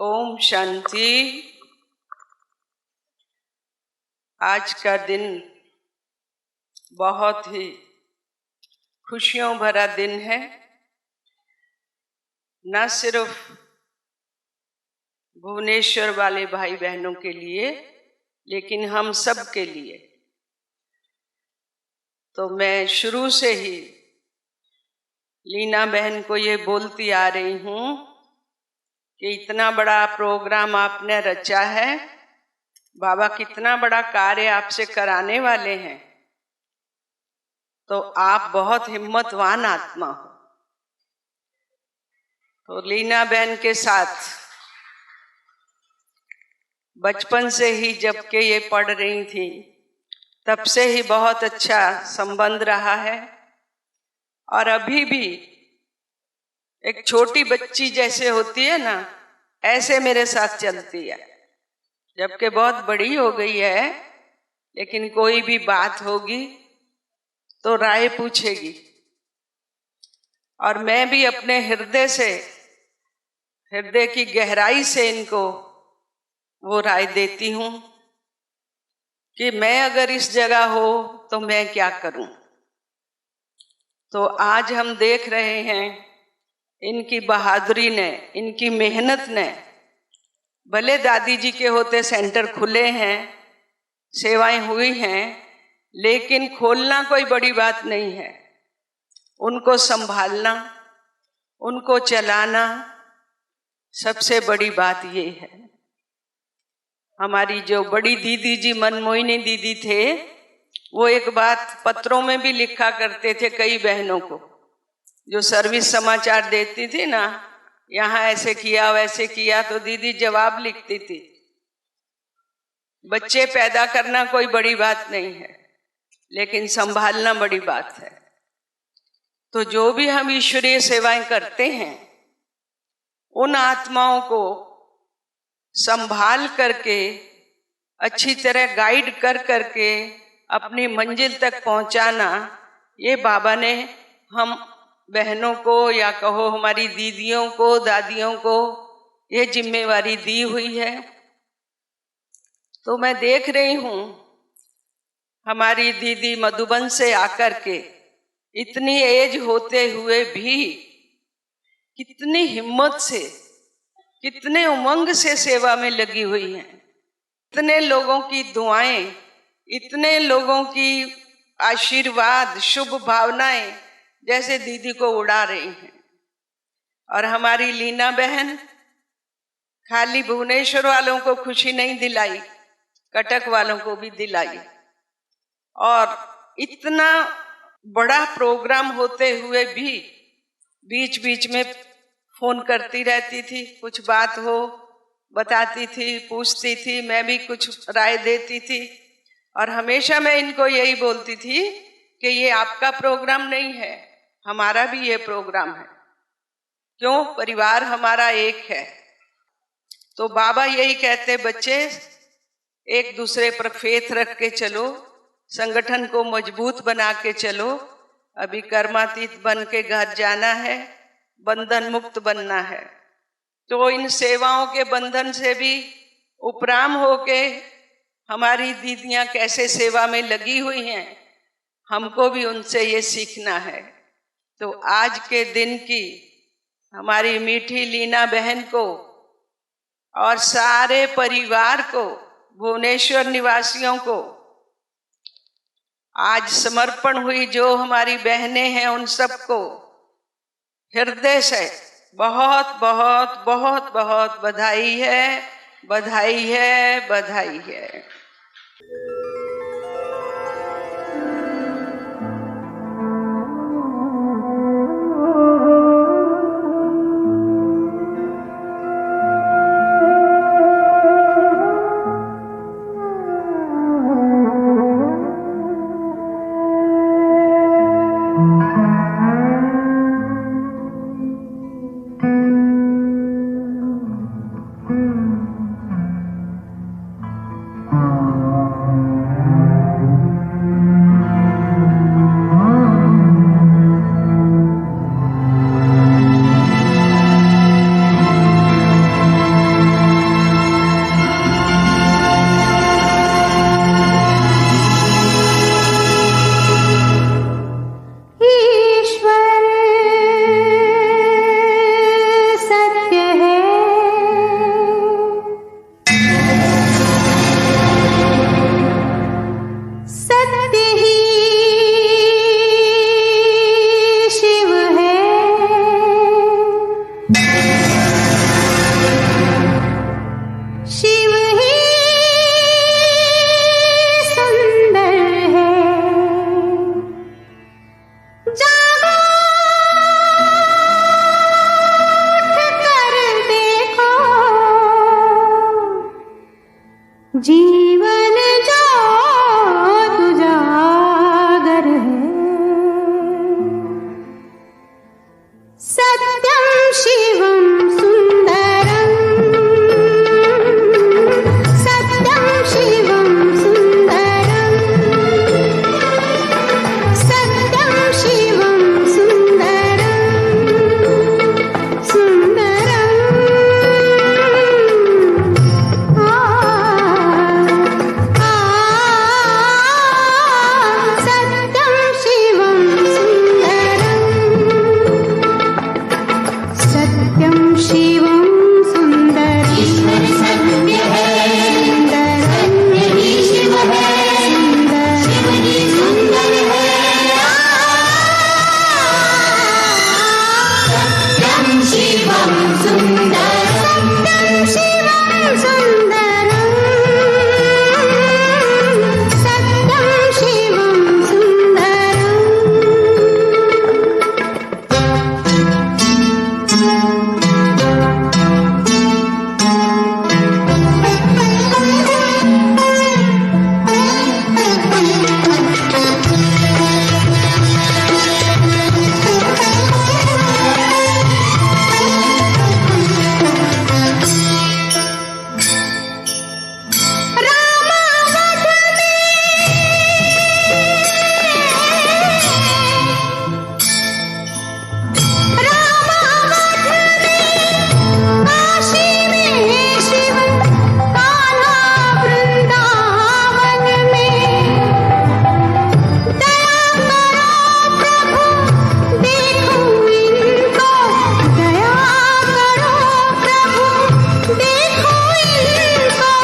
ओम शांति। आज का दिन बहुत ही खुशियों भरा दिन है, न सिर्फ भुवनेश्वर वाले भाई बहनों के लिए लेकिन हम सब के लिए। तो मैं शुरू से ही लीना बहन को ये बोलती आ रही हूँ कि इतना बड़ा प्रोग्राम आपने रचा है, बाबा कितना बड़ा कार्य आपसे कराने वाले हैं, तो आप बहुत हिम्मतवान आत्मा हो। तो लीना बहन के साथ बचपन से ही जबकि ये पढ़ रही थी तब से ही बहुत अच्छा संबंध रहा है, और अभी भी एक छोटी बच्ची जैसे होती है ना, ऐसे मेरे साथ चलती है। जबकि बहुत बड़ी हो गई है लेकिन कोई भी बात होगी तो राय पूछेगी, और मैं भी अपने हृदय की गहराई से इनको वो राय देती हूँ कि मैं अगर इस जगह हो तो मैं क्या करूं। तो आज हम देख रहे हैं इनकी बहादुरी ने, इनकी मेहनत ने, भले दादी जी के होते सेंटर खुले हैं, सेवाएं हुई हैं, लेकिन खोलना कोई बड़ी बात नहीं है। उनको संभालना, उनको चलाना सबसे बड़ी बात ये है। हमारी जो बड़ी दीदी जी मनमोहिनी दीदी थे, वो एक बात पत्रों में भी लिखा करते थे कई बहनों को, जो सर्विस समाचार देती थी ना, यहाँ ऐसे किया वैसे किया, तो दीदी जवाब लिखती थी, बच्चे पैदा करना कोई बड़ी बात नहीं है लेकिन संभालना बड़ी बात है। तो जो भी हम ईश्वरीय सेवाएं करते हैं, उन आत्माओं को संभाल करके, अच्छी तरह गाइड कर करके अपनी मंजिल तक पहुंचाना, ये बाबा ने हम बहनों को या कहो हमारी दीदियों को, दादियों को ये जिम्मेवारी दी हुई है। तो मैं देख रही हूँ हमारी दीदी मधुबन से आकर के इतनी एज होते हुए भी कितनी हिम्मत से, कितने उमंग से सेवा में लगी हुई हैं। इतने लोगों की दुआएं, इतने लोगों की आशीर्वाद, शुभ भावनाएं जैसे दीदी को उड़ा रही हैं। और हमारी लीना बहन खाली भुवनेश्वर वालों को खुशी नहीं दिलाई, कटक वालों को भी दिलाई। और इतना बड़ा प्रोग्राम होते हुए भी बीच बीच में फोन करती रहती थी, कुछ बात हो बताती थी, पूछती थी, मैं भी कुछ राय देती थी। और हमेशा मैं इनको यही बोलती थी कि ये आपका प्रोग्राम नहीं है, हमारा भी ये प्रोग्राम है। क्यों? परिवार हमारा एक है। तो बाबा यही कहते, बच्चे एक दूसरे पर फेथ रख के चलो, संगठन को मजबूत बना के चलो। अभी कर्मातीत बन के घर जाना है, बंधन मुक्त बनना है। तो इन सेवाओं के बंधन से भी उपराम होके हमारी दीदियां कैसे सेवा में लगी हुई हैं, हमको भी उनसे ये सीखना है। तो आज के दिन की हमारी मीठी लीना बहन को और सारे परिवार को, भुवनेश्वर निवासियों को आज समर्पण हुई जो हमारी बहनें हैं, उन सबको हृदय से बहुत बहुत बहुत बहुत बधाई है, बधाई है, बधाई है। जीवन ज्योत उजागर है, सत्यम शिवम सुंदरम, सत्यम शिवम सुंदरम, सत्यम शिवम सुंदरम, सुंदरम सत्यम शिवम सुंदरम, सत्यम शिवम सुंदरम, ईश्वर सत्य है, सुंदर सत्य ही शिव है, सुंदर शिव ही सुंदर है, सत्यम शिवम सुंदरम, सत्यम शिवम सुंदरम, सत्यम शिवम सुंदरम। काशी में शिव, कान्हा वृंदावन में, दया करो प्रभु देखो इनको, दया करो प्रभु देखो इनको,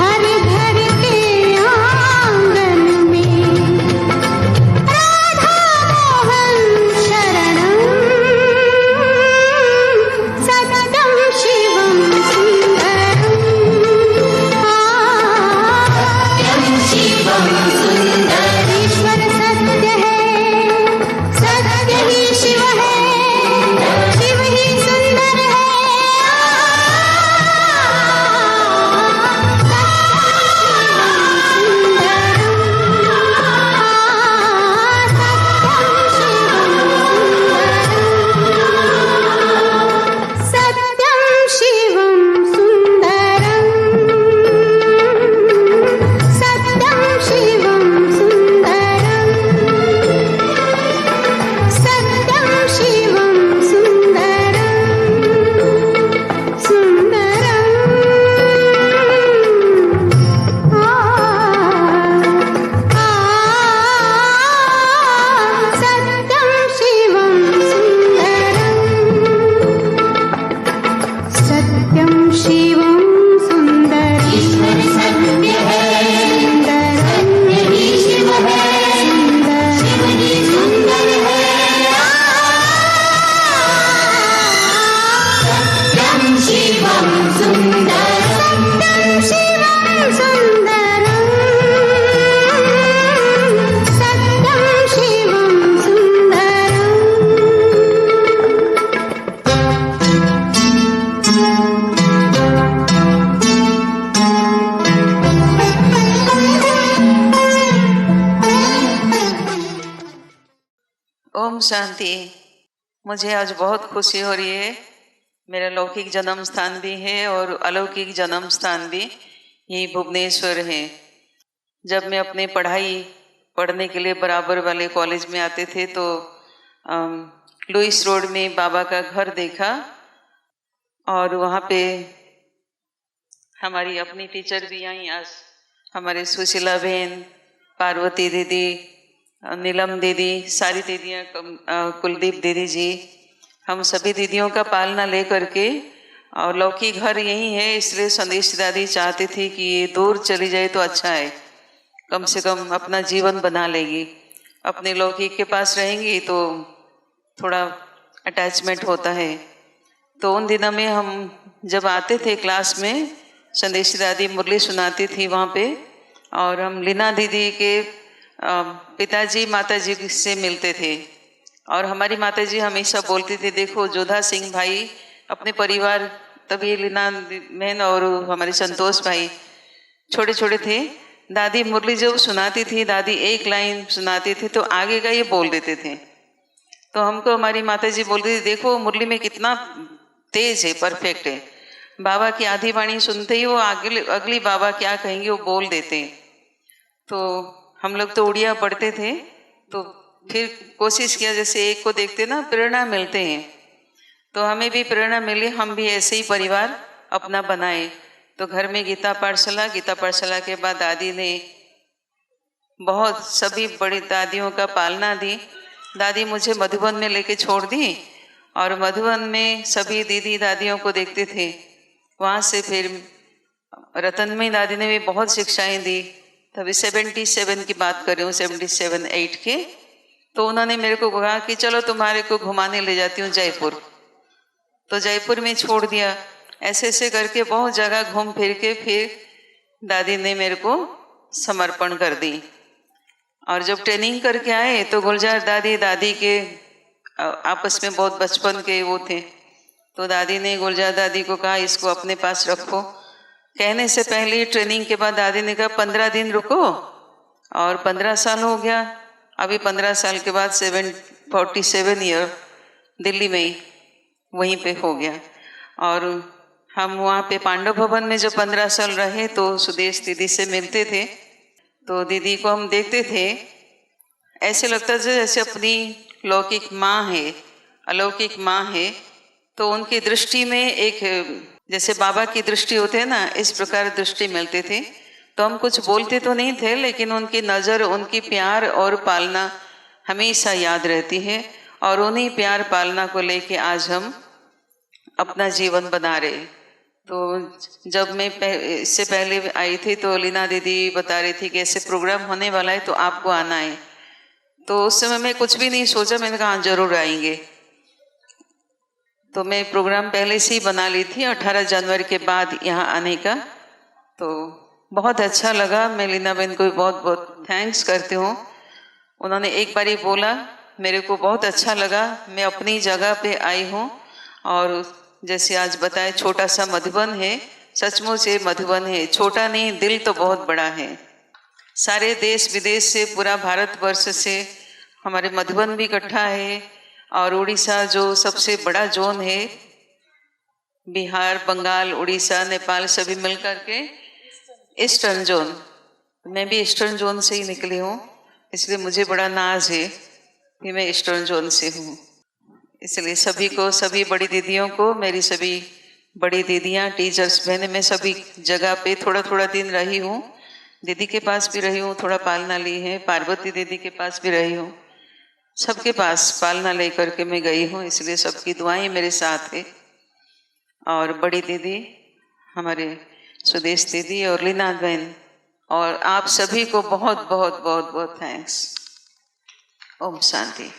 हर घर के आंगन में राधा मोहन शरणम, सत्यम शिवम सुंदरम, सत्यम शिवम सुंदर, ईश्वर सत्य है, सत्य ही शिव है, शिव ही सुंदर है, सत्यम शिवम सुंदरम, सत्यम शिवम सुंदरम, सत्यम शिवम सुंदरम, सुंदरम सत्यम शिवम सुंदरम, सत्यम शिवम सुंदर, ईश्वर सत्य है, सुंदर सत्य ही शिव है, सुंदर शिव ही सुंदर है, सत्यम शिवम सुंदर, सत्यम शिवम सुंदरम, सत्यम शिवम सुंदरम। ओम शांति। मुझे आज बहुत खुशी हो रही है। मेरा लौकिक जन्म स्थान भी है और अलौकिक जन्म स्थान भी यही भुवनेश्वर है। जब मैं अपनी पढ़ाई पढ़ने के लिए बराबर वाले कॉलेज में आते थे तो लुइस रोड में बाबा का घर देखा और वहाँ पे हमारी अपनी टीचर भी आई, आज हमारे सुशीला बहन, पार्वती दीदी, नीलम दीदी, सारी दीदियाँ, कुलदीप दीदी जी, हम सभी दीदियों का पालना ले करके, और लौकिक घर यही है, इसलिए संदेश दादी चाहती थी कि ये दूर चली जाए तो अच्छा है, कम से कम अपना जीवन बना लेगी। अपने लौकिक के पास रहेंगी तो थोड़ा अटैचमेंट होता है। तो उन दिनों में हम जब आते थे क्लास में, संदेश दादी मुरली सुनाती थी वहाँ पे, और हम लीना दीदी के पिताजी माताजी से मिलते थे। और हमारी माताजी हमेशा बोलती थी, देखो जोधा सिंह भाई अपने परिवार, तभी लीना बहन और हमारे संतोष भाई छोटे छोटे थे, दादी मुरली जब सुनाती थी, दादी एक लाइन सुनाती थी तो आगे का ये बोल देते थे। तो हमको हमारी माता जी बोलती थी, देखो मुरली में कितना तेज है, परफेक्ट है। बाबा की आधी वाणी सुनते ही वो अगली बाबा क्या कहेंगे वो बोल देते। तो हम लोग तो उड़िया पढ़ते थे, तो फिर कोशिश किया, जैसे एक को देखते ना प्रेरणा मिलते हैं, तो हमें भी प्रेरणा मिली, हम भी ऐसे ही परिवार अपना बनाए। तो घर में गीता पाठशाला के बाद दादी ने बहुत सभी बड़ी दादियों का पालना दी। दादी मुझे मधुबन में लेके छोड़ दी और मधुबन में सभी दीदी दादियों को देखते थे। वहाँ से फिर रतनमयी दादी ने भी बहुत शिक्षाएं दी। तभी 77 की बात कर रही हूँ, 77-8 के। तो उन्होंने मेरे को कहा कि चलो तुम्हारे को घुमाने ले जाती हूँ जयपुर। तो जयपुर में छोड़ दिया। ऐसे ऐसे करके बहुत जगह घूम फिर के फिर दादी ने मेरे को समर्पण कर दी। और जब ट्रेनिंग करके आए तो गुलजार दादी के आपस में बहुत बचपन के वो थे। तो दादी ने गुलजार दादी को कहा इसको अपने पास रखो। कहने से पहले ट्रेनिंग के बाद दादी ने कहा 15 दिन रुको, और 15 साल हो गया। अभी 15 साल के बाद 47 ईयर दिल्ली में ही वहीं पे हो गया। और हम वहाँ पे पांडव भवन में जो 15 साल रहे तो सुदेश दीदी से मिलते थे। तो दीदी को हम देखते थे, ऐसे लगता था जैसे अपनी लौकिक माँ है, अलौकिक माँ है। तो उनकी दृष्टि में एक जैसे बाबा की दृष्टि होते है ना, इस प्रकार दृष्टि मिलते थे। तो हम कुछ बोलते तो नहीं थे, लेकिन उनकी नज़र, उनकी प्यार और पालना हमेशा याद रहती है। और उन्हीं प्यार पालना को लेके आज हम अपना जीवन बना रहे। तो जब मैं इससे पहले आई थी तो लीना दीदी बता रही थी कि ऐसे प्रोग्राम होने वाला है तो आपको आना है। तो उस समय मैं कुछ भी नहीं सोचा, मैंने कहा हाँ जरूर आएंगे। तो मैं प्रोग्राम पहले से ही बना ली थी 18 जनवरी के बाद यहाँ आने का। तो बहुत अच्छा लगा। मैं लीना बहन को भी बहुत बहुत थैंक्स करती हूँ। उन्होंने एक बार ही बोला, मेरे को बहुत अच्छा लगा, मैं अपनी जगह पे आई हूँ। और जैसे आज बताया छोटा सा मधुबन है, सचमुच ये मधुबन है, छोटा नहीं, दिल तो बहुत बड़ा है। सारे देश विदेश से, पूरा भारतवर्ष से हमारे मधुबन भी इकट्ठा है। और उड़ीसा जो सबसे बड़ा जोन है, बिहार, बंगाल, उड़ीसा, नेपाल सभी मिलकर के ईस्टर्न जोन, मैं भी ईस्टर्न जोन से ही निकली हूँ, इसलिए मुझे बड़ा नाज है कि मैं ईस्टर्न जोन से हूँ। इसलिए सभी को, सभी बड़ी दीदियों को, मेरी सभी बड़ी दीदियाँ, टीचर्स बहनें, मैं सभी जगह पे थोड़ा थोड़ा दिन रही हूँ। दीदी के पास भी रही हूँ, थोड़ा पालना ली है, पार्वती दीदी के पास भी रही हूँ, सबके पास पालना लेकर के मैं गई हूँ। इसलिए सबकी दुआएं मेरे साथ है। और बड़ी दीदी हमारे सुदेश दीदी और लीना बहन और आप सभी को बहुत बहुत बहुत बहुत थैंक्स। ओम शांति।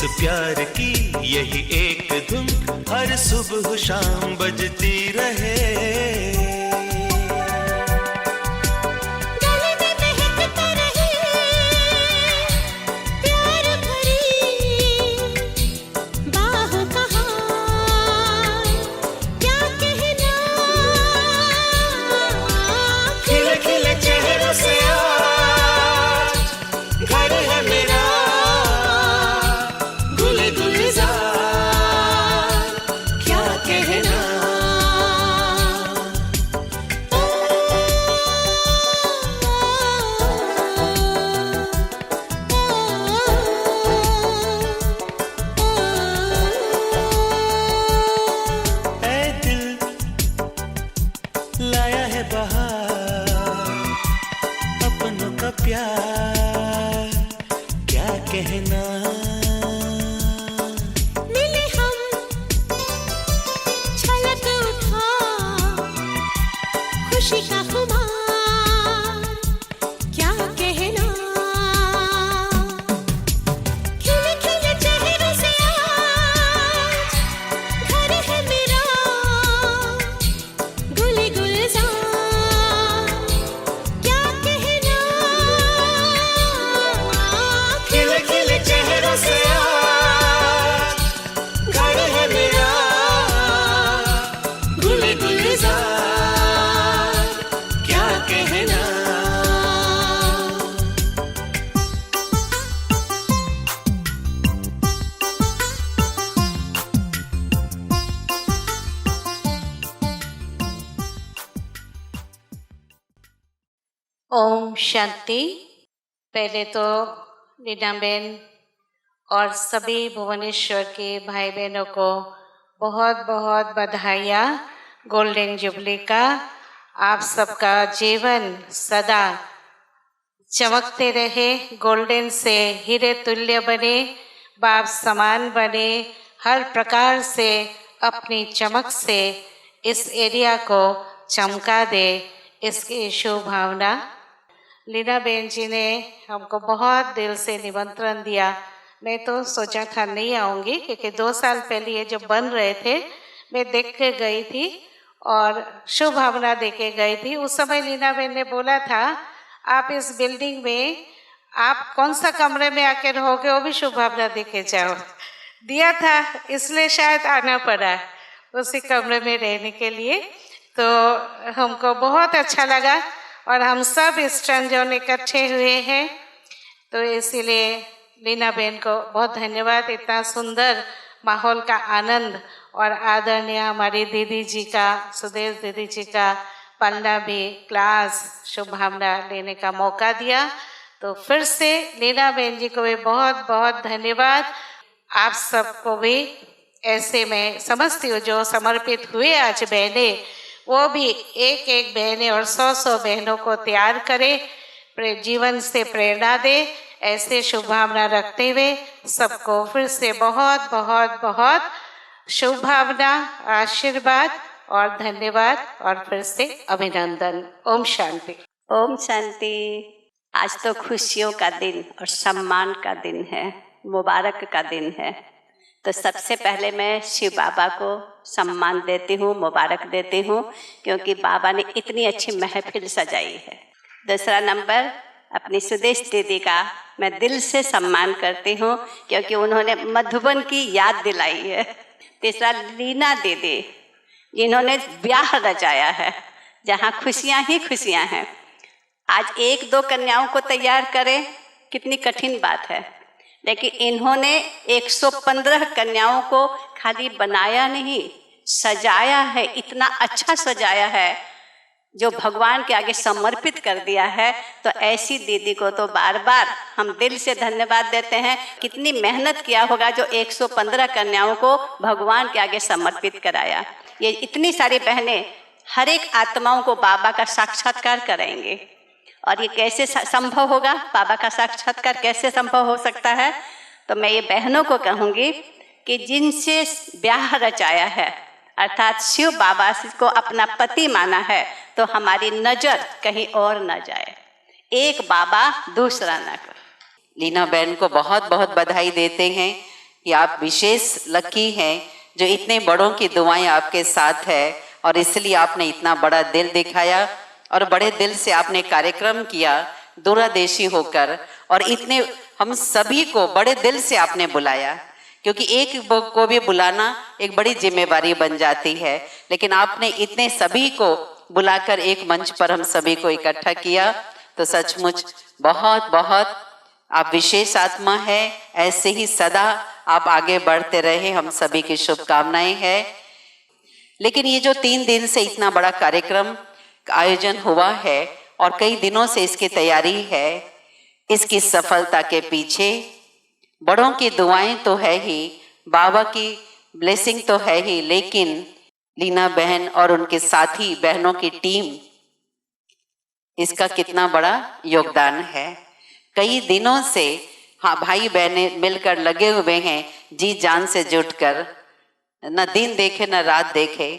प्यार की यही एक धुन हर सुबह शाम बजती रहे। गले में महकता रहे प्यार भरी बाह का हार, क्या कहना खिले खिले चेहरों से आज घर है मेरा गुले गुलजार, क्या कहना। ऐ दिल लाया है बहार अपनों का प्यार, क्या कहना। मिले हम छलक उठा खुशी का खुमार, क्या कहना खिले खिले चेहरों से आज घर है मेरा गुले गुलजार, क्या कहना खिले खिले चेहरों से आज घर है मेरा गुले गुलजार, क्या कहना। ओम शांति। पहले तो लीना बहन और सभी भुवनेश्वर के भाई बहनों को बहुत बहुत बधाइयाँ गोल्डन जुबली का। आप सबका जीवन सदा चमकते रहे, गोल्डन से हीरे तुल्य बने, बाप समान बने, हर प्रकार से अपनी चमक से इस एरिया को चमका दे, इसकी शुभ भावना। लीना बहन जी ने हमको बहुत दिल से निमंत्रण दिया। मैं तो सोचा था नहीं आऊँगी, क्योंकि 2 साल पहले ये जब बन रहे थे मैं देख के गई थी और शुभ भावना दे के गई थी। उस समय लीना बहन ने बोला था आप इस बिल्डिंग में आप कौन सा कमरे में आके रहोगे वो भी शुभ भावना दे के जाओ, दिया था, इसलिए शायद आना पड़ा उसी कमरे में रहने के लिए। तो हमको बहुत अच्छा लगा और हम सब स्ट्रेंजर इकट्ठे हुए हैं, तो इसीलिए लीना बहन को बहुत धन्यवाद। इतना सुंदर माहौल का आनंद और आदरणीय हमारी दीदी जी का, सुदेश दीदी जी का पलना भी क्लास शुभ भावना लेने का मौका दिया। तो फिर से लीना बहन जी को भी बहुत बहुत धन्यवाद। आप सबको भी ऐसे मैं समझती हूँ जो समर्पित हुए आज बहनें, वो भी एक एक बहनें और 100 बहनों को तैयार करे, जीवन से प्रेरणा दे। ऐसे शुभ भावना रखते हुए सबको फिर से बहुत बहुत बहुत शुभ भावना, आशीर्वाद और धन्यवाद और फिर से अभिनंदन। ओम शांति। ओम शांति। आज तो खुशियों का दिन और सम्मान का दिन है, मुबारक का दिन है। तो सबसे पहले मैं शिव बाबा को सम्मान देती हूँ, मुबारक देती हूँ, क्योंकि बाबा ने इतनी अच्छी महफिल सजाई है। दूसरा नंबर अपनी सुदेश दीदी का मैं दिल से सम्मान करती हूँ, क्योंकि उन्होंने मधुबन की याद दिलाई है। तीसरा लीना दीदी, जिन्होंने ब्याह रचाया है, जहाँ खुशियाँ ही खुशियाँ हैं। आज 1-2 कन्याओं को तैयार करें कितनी कठिन बात है, लेकिन इन्होंने 115 कन्याओं को खाली बनाया नहीं, सजाया है, इतना अच्छा सजाया है जो भगवान के आगे समर्पित कर दिया है। तो ऐसी दीदी को तो बार बार हम दिल से धन्यवाद देते हैं। कितनी मेहनत किया होगा जो 115 कन्याओं को भगवान के आगे समर्पित कराया। ये इतनी सारी बहनें हर एक आत्माओं को बाबा का साक्षात्कार कराएंगे। और ये कैसे संभव होगा, बाबा का साक्षात्कार कैसे संभव हो सकता है? तो मैं ये बहनों को कहूँगी कि जिनसे ब्याह रचाया है, अर्थात शिव बाबा को अपना पति माना है, तो हमारी नज़र कहीं और न जाए, एक बाबा दूसरा न कर। लीना बहन को बहुत बहुत बधाई देते हैं कि आप विशेष लकी हैं जो इतने बड़ों की दुआएं आपके साथ है, और इसलिए आपने इतना बड़ा दिल दिखाया और बड़े दिल से आपने कार्यक्रम किया दूरदेशी होकर, और इतने हम सभी को बड़े दिल से आपने बुलाया, क्योंकि एक को भी बुलाना एक बड़ी जिम्मेवारी बन जाती है, लेकिन आपने इतने सभी को बुलाकर एक मंच पर हम सभी को इकट्ठा किया। तो सचमुच बहुत बहुत आप विशेष आत्मा है, ऐसे ही सदा आप आगे बढ़ते रहे, हम सभी की शुभकामनाएं हैं। लेकिन ये जो 3 दिन से इतना बड़ा कार्यक्रम आयोजन हुआ है और कई दिनों से इसकी तैयारी है, इसकी सफलता के पीछे बड़ों की दुआएं तो है ही, बाबा की ब्लेसिंग तो है ही, लेकिन लीना बहन और उनके साथी बहनों की टीम, इसका कितना बड़ा योगदान है। कई दिनों से हाँ भाई बहने मिलकर लगे हुए हैं, जी जान से जुटकर, न दिन देखे न रात देखे।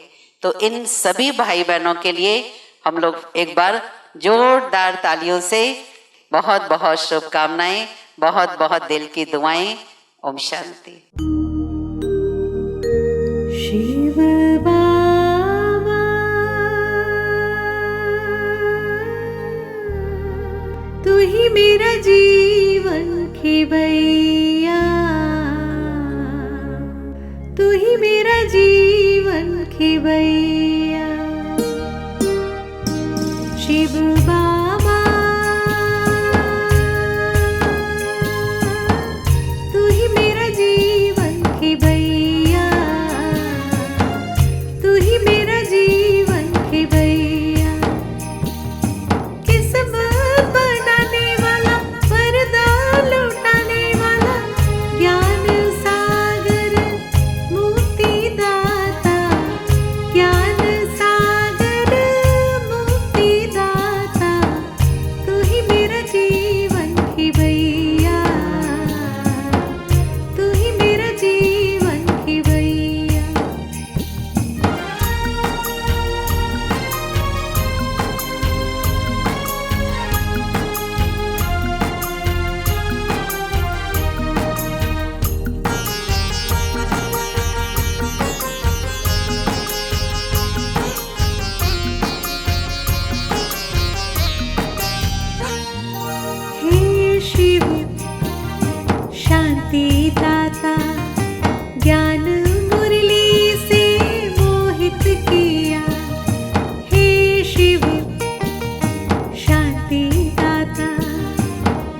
तो इन सभी भाई बहनों के लिए हम लोग एक बार जोरदार तालियों से बहुत बहुत शुभकामनाएं, बहुत बहुत दिल की दुआएं। ओम शांति। शिव बाबा तू ही मेरा जीवन खिवैया, तू ही मेरा जीवन खिवैया। शिव बाबा तू ही मेरा जीवन खिवैया, तू ही मेरा जीवन खिवैया। किस्मत बनाने वाला, वरदान लौटाने वाला, ज्ञान सागर मुक्तिदाता, ज्ञान सागर मुक्तिदाता, तू ही मेरा जीवन खिवैया, तू ही मेरा जीवन खिवैया। हे शिव शांति दाता, ज्ञान मुरली से मोहित किया। हे शिव शांति दाता,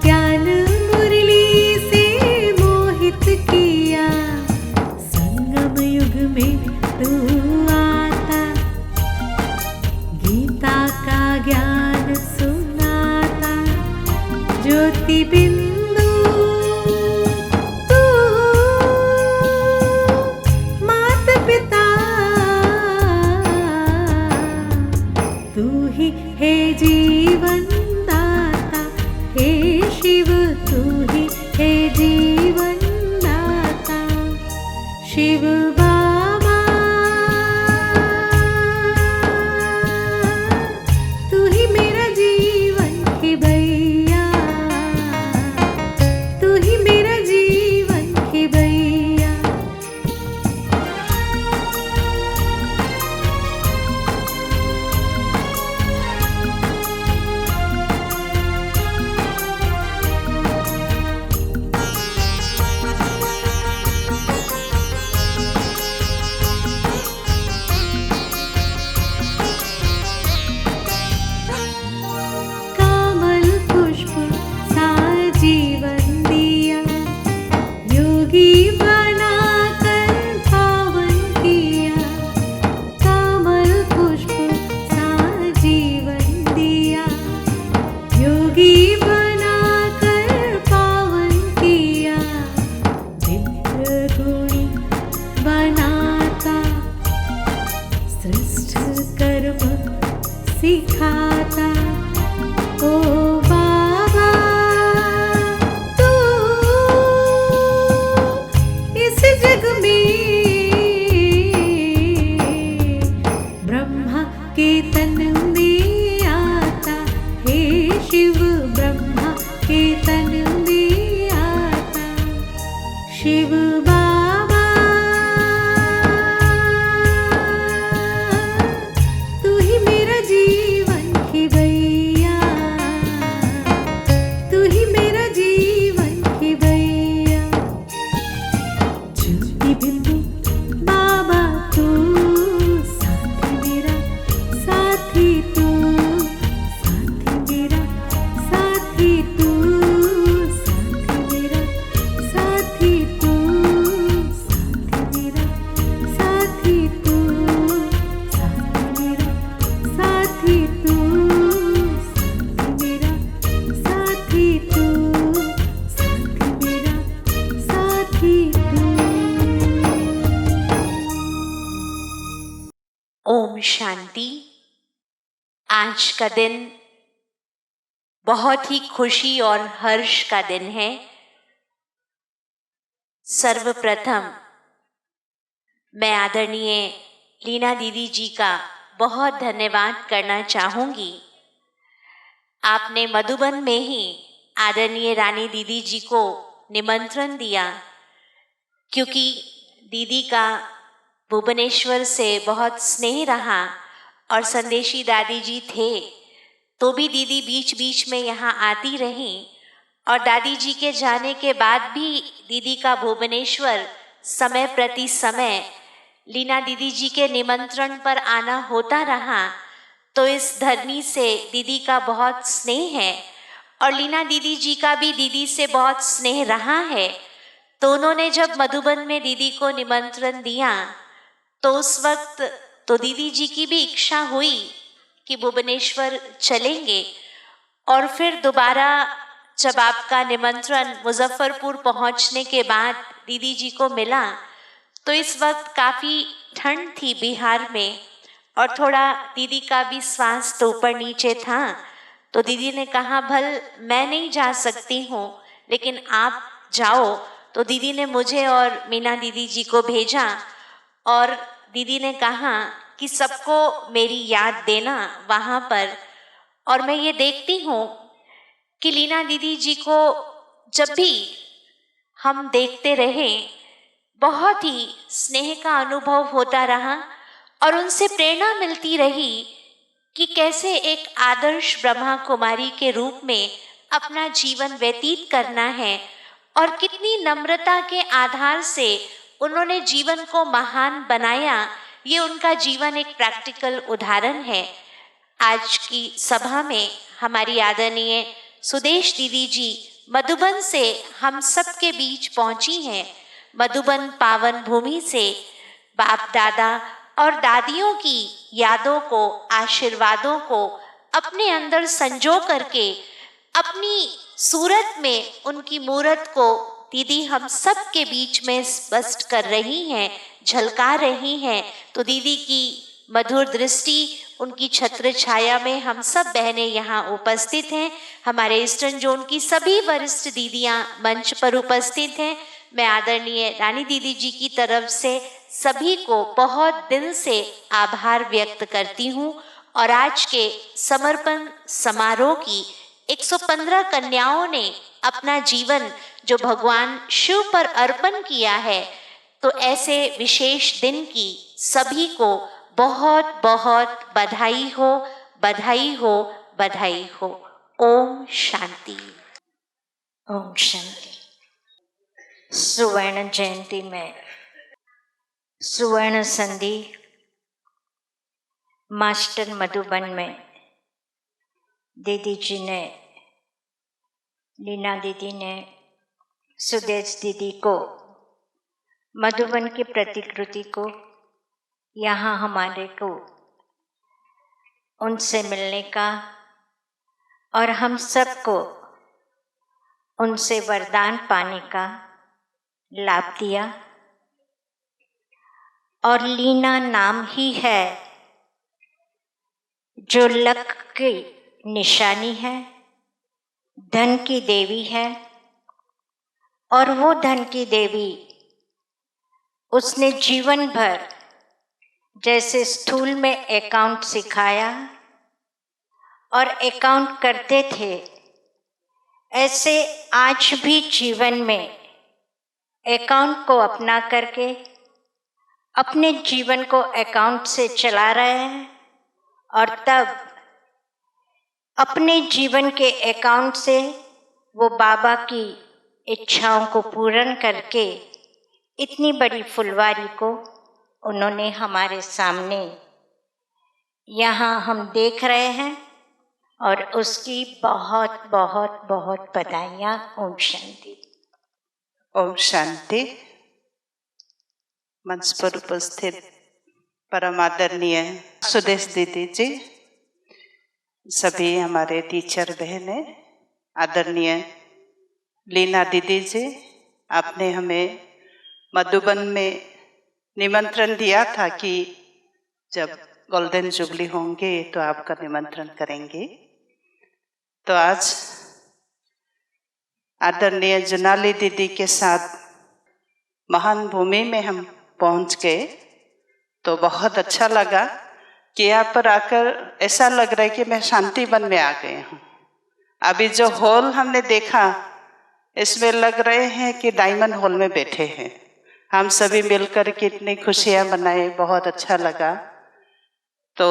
ज्ञान मुरली से मोहित किया। संगम युग में तू आता, गीता का ज्ञान सुनाता, ज्योति बिंदु तू, मात पिता तू ही है जीवन दाता। हे शिव तू ही है जीवन दाता। शिव बाबा तू ही मेरा जीवन खिवैया, तू ही मेरा जीवन खिवैया। कामल पुष्प सा जीवन दिया, योगी बनाकर पावन किया। कामल पुष्प सा जीवन दिया, योगी बनाकर पावन किया। दिव्य गुणी बनाता, श्रेष्ठ कर्म सिखाता। ओ बाबा तू इस जग में ब्रह्मा के तन में आता। हे शिव ब्रह्मा के तन में आता। शिव बाबा शांति। आज का दिन बहुत ही खुशी और हर्ष का दिन है। सर्वप्रथम मैं आदरणीय लीना दीदी जी का बहुत धन्यवाद करना चाहूँगी। आपने मधुबन में ही आदरणीय रानी दीदी जी को निमंत्रण दिया, क्योंकि दीदी का भुवनेश्वर से बहुत स्नेह रहा और संदेशी दादी जी थे तो भी दीदी बीच बीच में यहाँ आती रहीं, और दादी जी के जाने के बाद भी दीदी का भुवनेश्वर समय प्रति समय लीना दीदी जी के निमंत्रण पर आना होता रहा। तो इस धरनी से दीदी का बहुत स्नेह है और लीना दीदी जी का भी दीदी से बहुत स्नेह रहा है। तो उन्होंने जब मधुबन में दीदी को निमंत्रण दिया तो उस वक्त तो दीदी जी की भी इच्छा हुई कि भुवनेश्वर चलेंगे, और फिर दोबारा जब आपका निमंत्रण मुजफ्फरपुर पहुंचने के बाद दीदी जी को मिला तो इस वक्त काफ़ी ठंड थी बिहार में और थोड़ा दीदी का भी श्वास तो ऊपर नीचे था। तो दीदी ने कहा भल मैं नहीं जा सकती हूँ लेकिन आप जाओ। तो दीदी ने मुझे और मीना दीदी जी को भेजा और दीदी ने कहा कि सबको मेरी याद देना वहाँ पर। और मैं ये देखती हूँ कि लीना दीदी जी को जब भी हम देखते रहे बहुत ही स्नेह का अनुभव होता रहा और उनसे प्रेरणा मिलती रही कि कैसे एक आदर्श ब्रह्मा कुमारी के रूप में अपना जीवन व्यतीत करना है और कितनी नम्रता के आधार से उन्होंने जीवन को महान बनाया। ये उनका जीवन एक प्रैक्टिकल उदाहरण है। आज की सभा में हमारी आदरणीय सुदेश दीदी जी मधुबन से हम सब के बीच पहुंची हैं। मधुबन पावन भूमि से बाप दादा और दादियों की यादों को, आशीर्वादों को अपने अंदर संजो करके अपनी सूरत में उनकी मूरत को दीदी हम सब के बीच में स्पष्ट कर रही हैं, झलका रही हैं। तो दीदी की मधुर दृष्टि, उनकी छत्र छाया में हम सब बहनें यहाँ उपस्थित हैं। हमारे ईस्टर्न जोन की सभी वरिष्ठ दीदियाँ मंच पर उपस्थित हैं। मैं आदरणीय रानी दीदी जी की तरफ से सभी को बहुत दिल से आभार व्यक्त करती हूँ। और आज के समर्पण समारोह की 115 कन्याओं ने अपना जीवन जो भगवान शिव पर अर्पण किया है, तो ऐसे विशेष दिन की सभी को बहुत बहुत बधाई हो, बधाई हो, बधाई हो। ओम शांति। ओम शांति। सुवर्ण जयंती में सुवर्ण संधि मास्टर मधुबन में दीदी जी ने, लीना दीदी ने सुदेश दीदी को मधुबन की प्रतिकृति को यहाँ हमारे को उनसे मिलने का और हम सबको उनसे वरदान पाने का लाभ दिया। और लीना नाम ही है जो लक की निशानी है, धन की देवी है। और वो धन की देवी उसने जीवन भर जैसे स्कूल में अकाउंट सिखाया और अकाउंट करते थे, ऐसे आज भी जीवन में अकाउंट को अपना करके अपने जीवन को अकाउंट से चला रहे हैं। और तब अपने जीवन के अकाउंट से वो बाबा की इच्छाओं को पूर्ण करके इतनी बड़ी फुलवारी को उन्होंने हमारे सामने यहाँ हम देख रहे हैं और उसकी बहुत बहुत बहुत बधाइयाँ। ओम शांति। ओम शांति। मंच पर उपस्थित परम आदरणीय सुदेश दीदी जी, सभी हमारे टीचर बहनें, आदरणीय लीना दीदी जी, आपने हमें मधुबन में निमंत्रण दिया था कि जब गोल्डन जुबली होंगे तो आपका निमंत्रण करेंगे। तो आज आदरणीय जुनाली दीदी के साथ महान भूमि में हम पहुंच गए, तो बहुत अच्छा लगा कि यहाँ पर आकर ऐसा लग रहा है कि मैं शांति वन में आ गई हूँ। अभी जो हॉल हमने देखा, इसमें लग रहे हैं कि डायमंड हॉल में बैठे हैं। हम सभी मिलकर कितनी खुशियाँ मनाए, बहुत अच्छा लगा। तो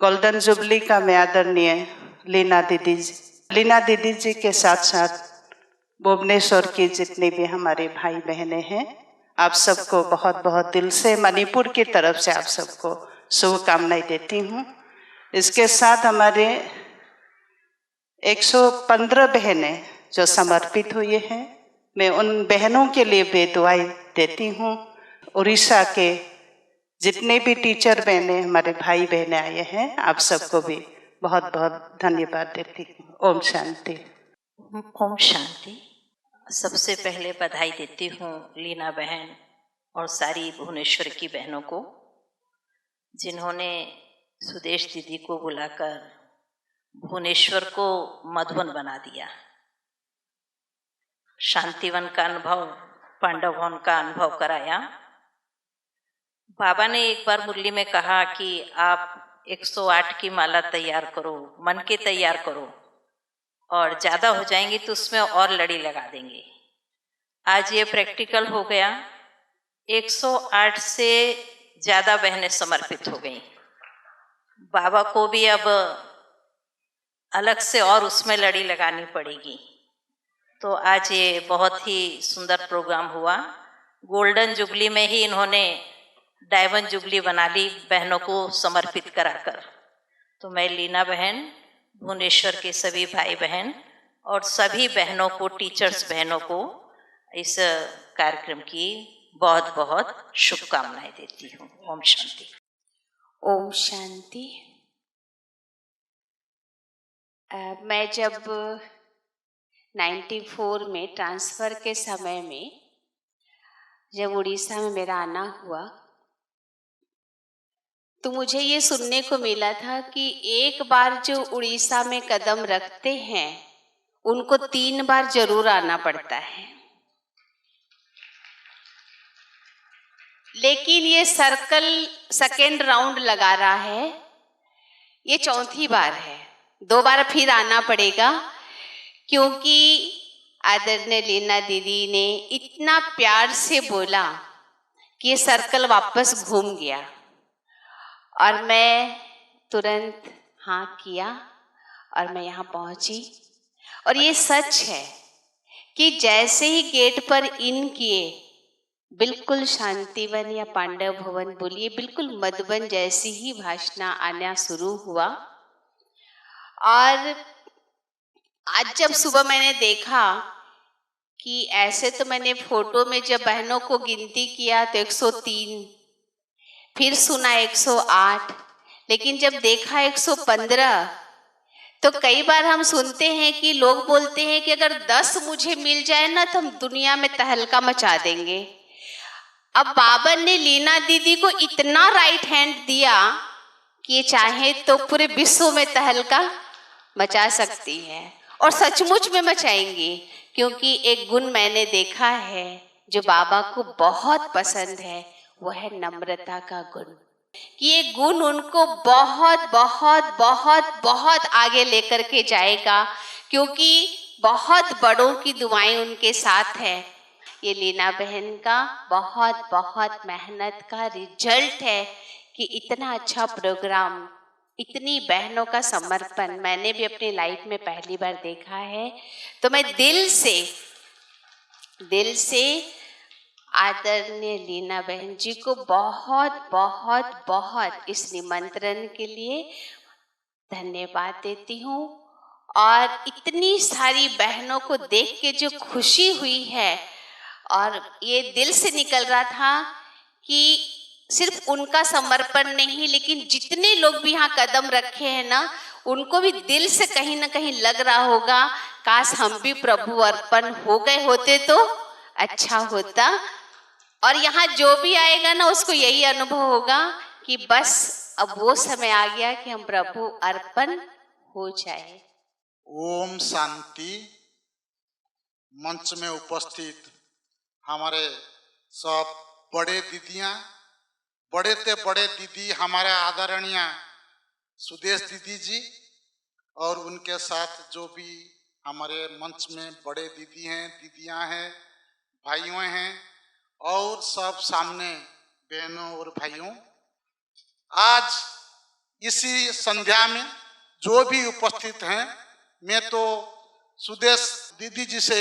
गोल्डन जुबली का मैं आदरणीय लीना दीदी जी के साथ साथ भुवनेश्वर की जितने भी हमारे भाई बहनें हैं, आप सबको बहुत बहुत दिल से मणिपुर की तरफ से आप सबको शुभकामनाएं देती हूँ। इसके साथ हमारे 115 बहनें जो समर्पित हुई हैं, मैं उन बहनों के लिए भी दुआएं देती हूँ। उड़ीसा के जितने भी टीचर बहनें हमारे भाई बहनें आए हैं, आप सबको भी बहुत बहुत धन्यवाद देती हूँ। ओम शांति। ओम शांति। सबसे पहले बधाई देती हूँ लीना बहन और सारी भुवनेश्वर की बहनों को, जिन्होंने सुदेश दीदी को बुलाकर भुवनेश्वर को मधुवन बना दिया। शांतिवन का अनुभव, पांडववन का अनुभव कराया। बाबा ने एक बार मुरली में कहा कि आप 108 की माला तैयार करो, मन के तैयार करो, और ज़्यादा हो जाएंगे तो उसमें और लड़ी लगा देंगे। आज ये प्रैक्टिकल हो गया। 108 से ज़्यादा बहनें समर्पित हो गई। बाबा को भी अब अलग से और उसमें लड़ी लगानी पड़ेगी। तो आज ये बहुत ही सुंदर प्रोग्राम हुआ। गोल्डन जुबली में ही इन्होंने डायमंड जुबली बना ली बहनों को समर्पित कराकर। तो मैं लीना बहन, भुवनेश्वर के सभी भाई बहन और सभी बहनों को, टीचर्स बहनों को इस कार्यक्रम की बहुत बहुत शुभकामनाएं देती हूँ। ओम शांति। ओम शांति। मैं जब 94 में ट्रांसफ़र के समय में जब उड़ीसा में मेरा आना हुआ, तो मुझे ये सुनने को मिला था कि एक बार जो उड़ीसा में कदम रखते हैं उनको 3 बार जरूर आना पड़ता है। लेकिन ये सर्कल सेकेंड राउंड लगा रहा है, ये 4थी बार है। 2 बार फिर आना पड़ेगा, क्योंकि आदरणीय लीना दीदी ने इतना प्यार से बोला कि ये सर्कल वापस घूम गया, और मैं तुरंत हाँ किया और मैं यहाँ पहुँची। और ये सच है कि जैसे ही गेट पर इन किए, बिल्कुल शांतिवन या पांडव भवन बोलिए, बिल्कुल मधुबन जैसी ही भाषण आना शुरू हुआ। और आज जब सुबह मैंने देखा कि ऐसे तो मैंने फोटो में जब बहनों को गिनती किया तो 103, फिर सुना 108, लेकिन जब देखा 115, तो कई बार हम सुनते हैं कि लोग बोलते हैं कि अगर 10 मुझे मिल जाए ना तो हम दुनिया में तहलका मचा देंगे। अब बाबा ने लीना दीदी को इतना राइट हैंड दिया कि ये चाहे तो पूरे विश्व में तहलका मचा सकती है, और सचमुच में मचाएंगी। क्योंकि एक गुण मैंने देखा है जो बाबा को बहुत पसंद है, वह है नम्रता का गुण। कि ये गुण उनको बहुत बहुत बहुत बहुत आगे लेकर के जाएगा, क्योंकि बहुत बड़ों की दुआएं उनके साथ है। ये लीना बहन का बहुत बहुत मेहनत का रिजल्ट है कि इतना अच्छा प्रोग्राम, इतनी बहनों का समर्पण मैंने भी अपनी लाइफ में पहली बार देखा है। तो मैं दिल से आदरणीय लीना बहन जी को बहुत बहुत बहुत इस निमंत्रण के लिए धन्यवाद देती हूँ। और इतनी सारी बहनों को देख के जो खुशी हुई है, और ये दिल से निकल रहा था कि सिर्फ उनका समर्पण नहीं, लेकिन जितने लोग भी यहाँ कदम रखे हैं ना, उनको भी दिल से कहीं ना कहीं लग रहा होगा, काश हम भी प्रभु अर्पण हो गए होते तो अच्छा होता। और यहाँ जो भी आएगा ना, उसको यही अनुभव होगा कि बस अब वो समय आ गया कि हम प्रभु अर्पण हो जाए। ओम शांति। मंच में उपस्थित हमारे सब बड़े दीदियाँ, बड़े ते बड़े दीदी हमारे आदरणीय सुदेश दीदी जी, और उनके साथ जो भी हमारे मंच में बड़े दीदी हैं, दीदियाँ हैं, भाइयों हैं, और सब सामने बहनों और भाइयों, आज इसी संध्या में जो भी उपस्थित हैं, मैं तो सुदेश दीदी जी से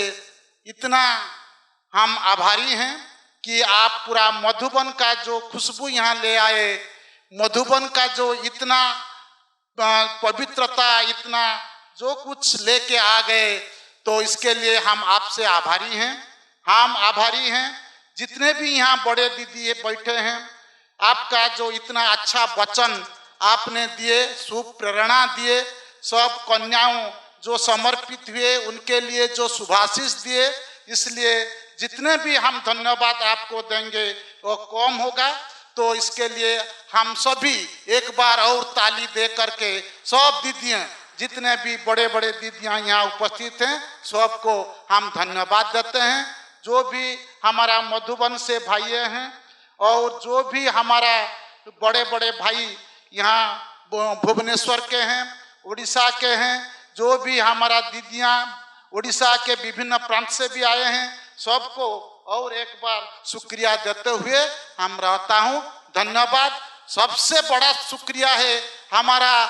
इतना हम आभारी हैं कि आप पूरा मधुबन का जो खुशबू यहाँ ले आए, मधुबन का जो इतना पवित्रता, इतना जो कुछ लेके आ गए, तो इसके लिए हम आपसे आभारी हैं। हम आभारी हैं जितने भी यहाँ बड़े दीदी बैठे हैं, आपका जो इतना अच्छा वचन आपने दिए, शुभ प्रेरणा दिए, सब कन्याओं जो समर्पित हुए उनके लिए जो शुभाशीष दिए, इसलिए जितने भी हम धन्यवाद आपको देंगे वो कम होगा। तो इसके लिए हम सभी एक बार और ताली दे करके सब दीदियाँ, जितने भी बड़े बड़े दीदियाँ यहाँ उपस्थित हैं, सबको हम धन्यवाद देते हैं। जो भी हमारा मधुबन से भाई हैं और जो भी हमारा बड़े बड़े भाई यहाँ भुवनेश्वर के हैं, उड़ीसा के हैं, जो भी हमारा दीदियाँ उड़ीसा के विभिन्न प्रांत से भी आए हैं, सबको और एक बार शुक्रिया देते हुए हम रहता हूँ। धन्यवाद। सबसे बड़ा शुक्रिया है हमारा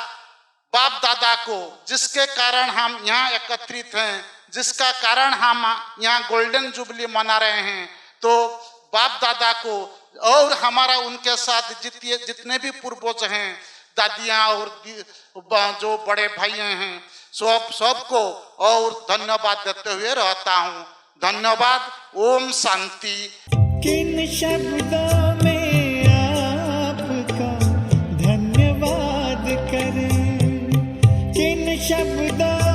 बाप दादा को, जिसके कारण हम यहाँ एकत्रित हैं, जिसका कारण हम यहाँ गोल्डन जुबली मना रहे हैं। तो बाप दादा को और हमारा उनके साथ जितने भी पूर्वज हैं, दादियाँ और जो बड़े भाई हैं, सबको और धन्यवाद देते हुए रहता हूँ। धन्यवाद। ओम शांति। किन शब्दों में आपका धन्यवाद करें, किन शब्दों